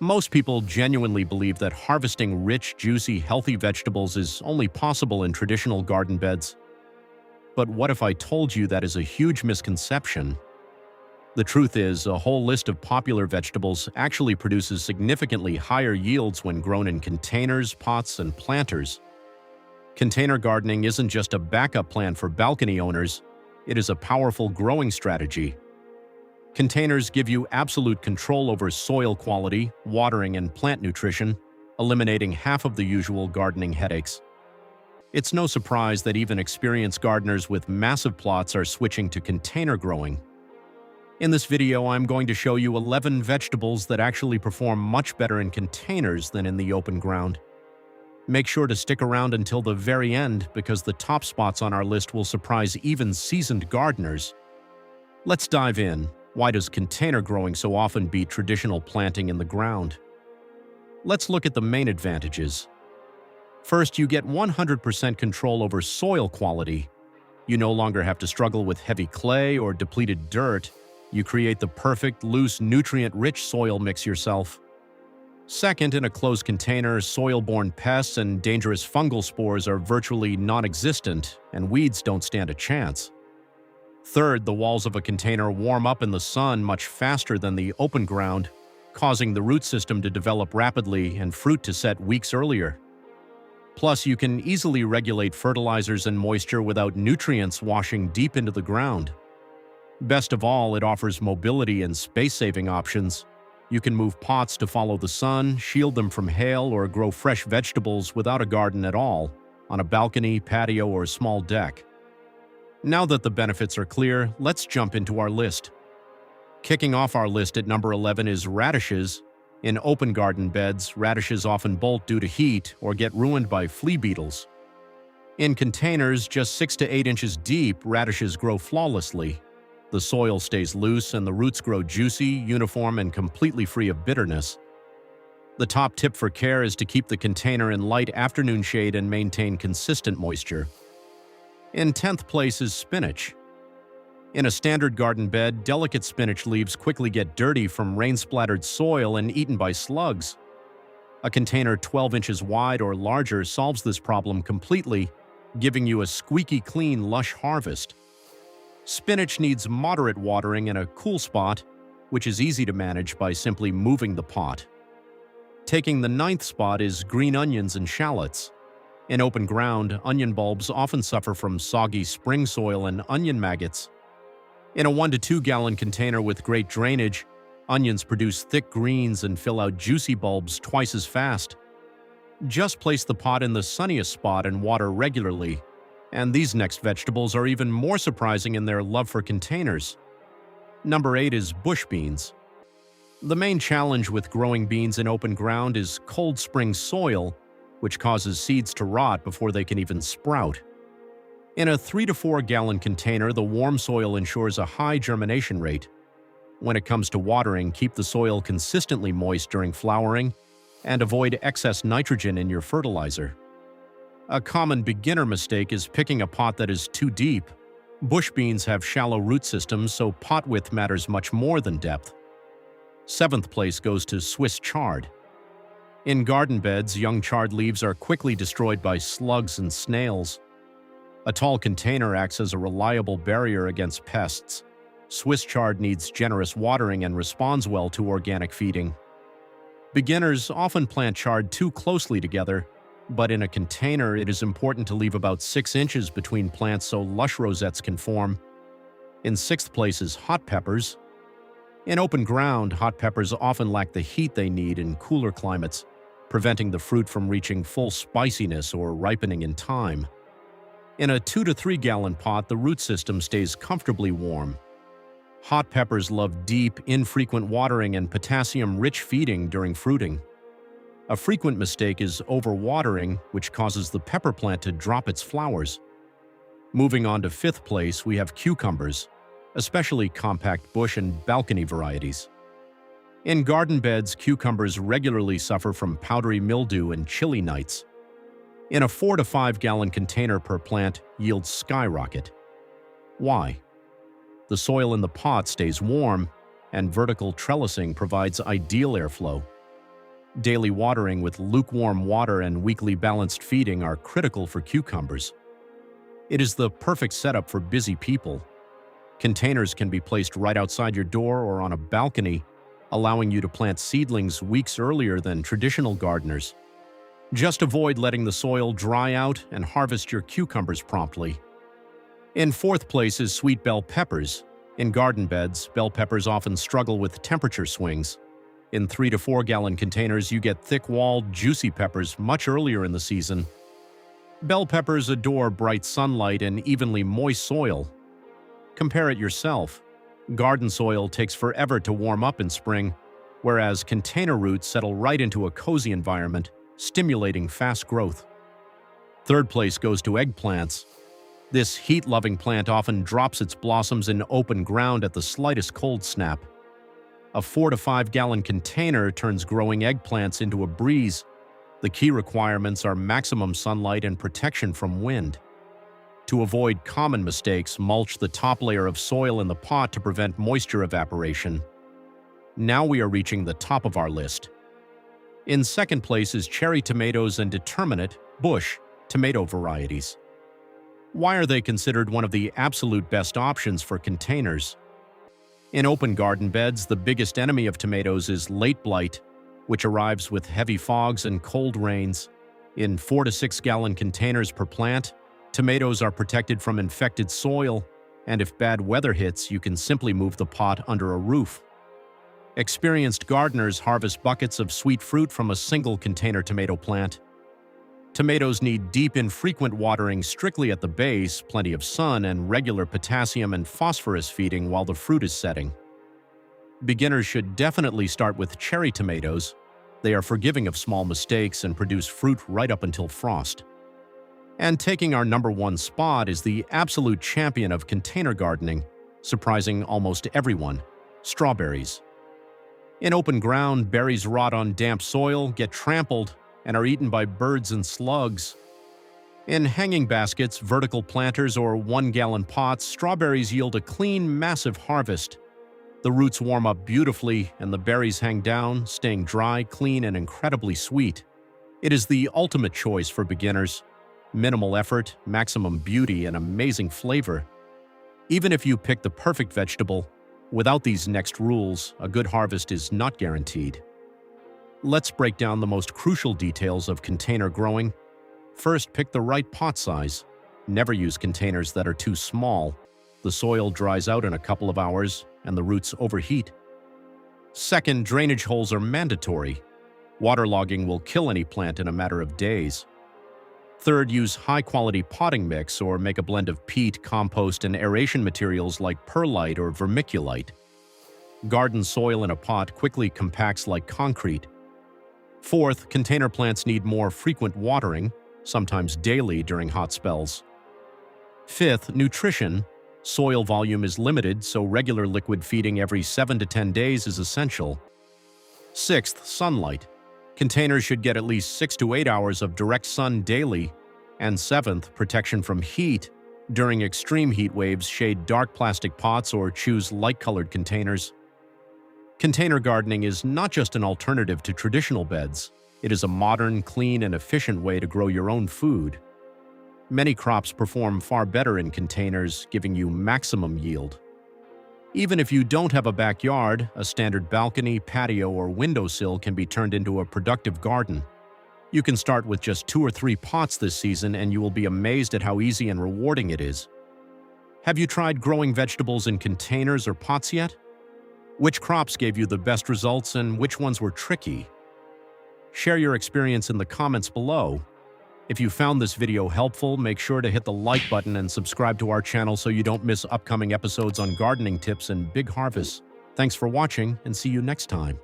Most people genuinely believe that harvesting rich, juicy, healthy vegetables is only possible in traditional garden beds. But what if I told you that is a huge misconception? The truth is, a whole list of popular vegetables actually produces significantly higher yields when grown in containers, pots, and planters. Container gardening isn't just a backup plan for balcony owners, it is a powerful growing strategy. Containers give you absolute control over soil quality, watering, and plant nutrition, eliminating half of the usual gardening headaches. It's no surprise that even experienced gardeners with massive plots are switching to container growing. In this video, I'm going to show you 11 vegetables that actually perform much better in containers than in the open ground. Make sure to stick around until the very end because the top spots on our list will surprise even seasoned gardeners. Let's dive in. Why does container growing so often beat traditional planting in the ground? Let's look at the main advantages. First, you get 100% control over soil quality. You no longer have to struggle with heavy clay or depleted dirt. You create the perfect, loose, nutrient-rich soil mix yourself. Second, in a closed container, soil-borne pests and dangerous fungal spores are virtually non-existent, and weeds don't stand a chance. Third, the walls of a container warm up in the sun much faster than the open ground, causing the root system to develop rapidly and fruit to set weeks earlier. Plus, you can easily regulate fertilizers and moisture without nutrients washing deep into the ground. Best of all, it offers mobility and space-saving options. You can move pots to follow the sun, shield them from hail, or grow fresh vegetables without a garden at all, on a balcony, patio, or small deck. Now that the benefits are clear, let's jump into our list. Kicking off our list at number 11 is radishes. In open garden beds, radishes often bolt due to heat or get ruined by flea beetles. In containers just 6 to 8 inches deep, radishes grow flawlessly. The soil stays loose and the roots grow juicy, uniform, and completely free of bitterness. The top tip for care is to keep the container in light afternoon shade and maintain consistent moisture. In 10th place is spinach. In a standard garden bed, delicate spinach leaves quickly get dirty from rain-splattered soil and eaten by slugs. A container 12 inches wide or larger solves this problem completely, giving you a squeaky clean, lush harvest. Spinach needs moderate watering in a cool spot, which is easy to manage by simply moving the pot. Taking the 9th spot is green onions and shallots. In open ground, onion bulbs often suffer from soggy spring soil and onion maggots. In a 1 to 2 gallon container with great drainage, onions produce thick greens and fill out juicy bulbs twice as fast. Just place the pot in the sunniest spot and water regularly. And these next vegetables are even more surprising in their love for containers. Number 8 is bush beans. The main challenge with growing beans in open ground is cold spring soil, which causes seeds to rot before they can even sprout. In a 3 to 4 gallon container, the warm soil ensures a high germination rate. When it comes to watering, keep the soil consistently moist during flowering and avoid excess nitrogen in your fertilizer. A common beginner mistake is picking a pot that is too deep. Bush beans have shallow root systems, so pot width matters much more than depth. 7th place goes to Swiss chard. In garden beds, young chard leaves are quickly destroyed by slugs and snails. A tall container acts as a reliable barrier against pests. Swiss chard needs generous watering and responds well to organic feeding. Beginners often plant chard too closely together, but in a container it is important to leave about 6 inches between plants so lush rosettes can form. In 6th place is hot peppers. In open ground, hot peppers often lack the heat they need in cooler climates, preventing the fruit from reaching full spiciness or ripening in time. In a 2 to 3 gallon pot, the root system stays comfortably warm. Hot peppers love deep, infrequent watering and potassium-rich feeding during fruiting. A frequent mistake is overwatering, which causes the pepper plant to drop its flowers. Moving on to 5th place, we have cucumbers, especially compact bush and balcony varieties. In garden beds, cucumbers regularly suffer from powdery mildew and chilly nights. In a 4 to 5 gallon container per plant, yields skyrocket. Why? The soil in the pot stays warm, and vertical trellising provides ideal airflow. Daily watering with lukewarm water and weekly balanced feeding are critical for cucumbers. It is the perfect setup for busy people. Containers can be placed right outside your door or on a balcony, allowing you to plant seedlings weeks earlier than traditional gardeners. Just avoid letting the soil dry out and harvest your cucumbers promptly. In fourth place is sweet bell peppers. In garden beds, bell peppers often struggle with temperature swings. In 3 to 4 gallon containers, you get thick-walled, juicy peppers much earlier in the season. Bell peppers adore bright sunlight and evenly moist soil. Compare it yourself. Garden soil takes forever to warm up in spring, whereas container roots settle right into a cozy environment, stimulating fast growth. Third place goes to eggplants. This heat-loving plant often drops its blossoms in open ground at the slightest cold snap. A 4 to 5 gallon container turns growing eggplants into a breeze. The key requirements are maximum sunlight and protection from wind. To avoid common mistakes, mulch the top layer of soil in the pot to prevent moisture evaporation. Now we are reaching the top of our list. In second place is cherry tomatoes and determinate, bush, tomato varieties. Why are they considered one of the absolute best options for containers? In open garden beds, the biggest enemy of tomatoes is late blight, which arrives with heavy fogs and cold rains. In 4 to 6 gallon containers per plant, tomatoes are protected from infected soil, and if bad weather hits, you can simply move the pot under a roof. Experienced gardeners harvest buckets of sweet fruit from a single container tomato plant. Tomatoes need deep, infrequent watering strictly at the base, plenty of sun, and regular potassium and phosphorus feeding while the fruit is setting. Beginners should definitely start with cherry tomatoes. They are forgiving of small mistakes and produce fruit right up until frost. And taking our number one spot is the absolute champion of container gardening, surprising almost everyone: strawberries. In open ground, berries rot on damp soil, get trampled, and are eaten by birds and slugs. In hanging baskets, vertical planters, or 1 gallon pots, strawberries yield a clean, massive harvest. The roots warm up beautifully, and the berries hang down, staying dry, clean, and incredibly sweet. It is the ultimate choice for beginners. Minimal effort, maximum beauty, and amazing flavor. Even if you pick the perfect vegetable, without these next rules, a good harvest is not guaranteed. Let's break down the most crucial details of container growing. First, pick the right pot size. Never use containers that are too small. The soil dries out in a couple of hours, and the roots overheat. Second, drainage holes are mandatory. Waterlogging will kill any plant in a matter of days. Third, use high-quality potting mix or make a blend of peat, compost, and aeration materials like perlite or vermiculite. Garden soil in a pot quickly compacts like concrete. Fourth, container plants need more frequent watering, sometimes daily during hot spells. Fifth, nutrition. Soil volume is limited, so regular liquid feeding every 7 to 10 days is essential. Sixth, sunlight. Containers should get at least 6 to 8 hours of direct sun daily. And seventh, protection from heat. During extreme heat waves, shade dark plastic pots or choose light-colored containers. Container gardening is not just an alternative to traditional beds. It is a modern, clean, and efficient way to grow your own food. Many crops perform far better in containers, giving you maximum yield. Even if you don't have a backyard, a standard balcony, patio, or windowsill can be turned into a productive garden. You can start with just 2 or 3 pots this season, and you will be amazed at how easy and rewarding it is. Have you tried growing vegetables in containers or pots yet? Which crops gave you the best results and which ones were tricky? Share your experience in the comments below. If you found this video helpful, make sure to hit the like button and subscribe to our channel so you don't miss upcoming episodes on gardening tips and big harvests. Thanks for watching, and see you next time.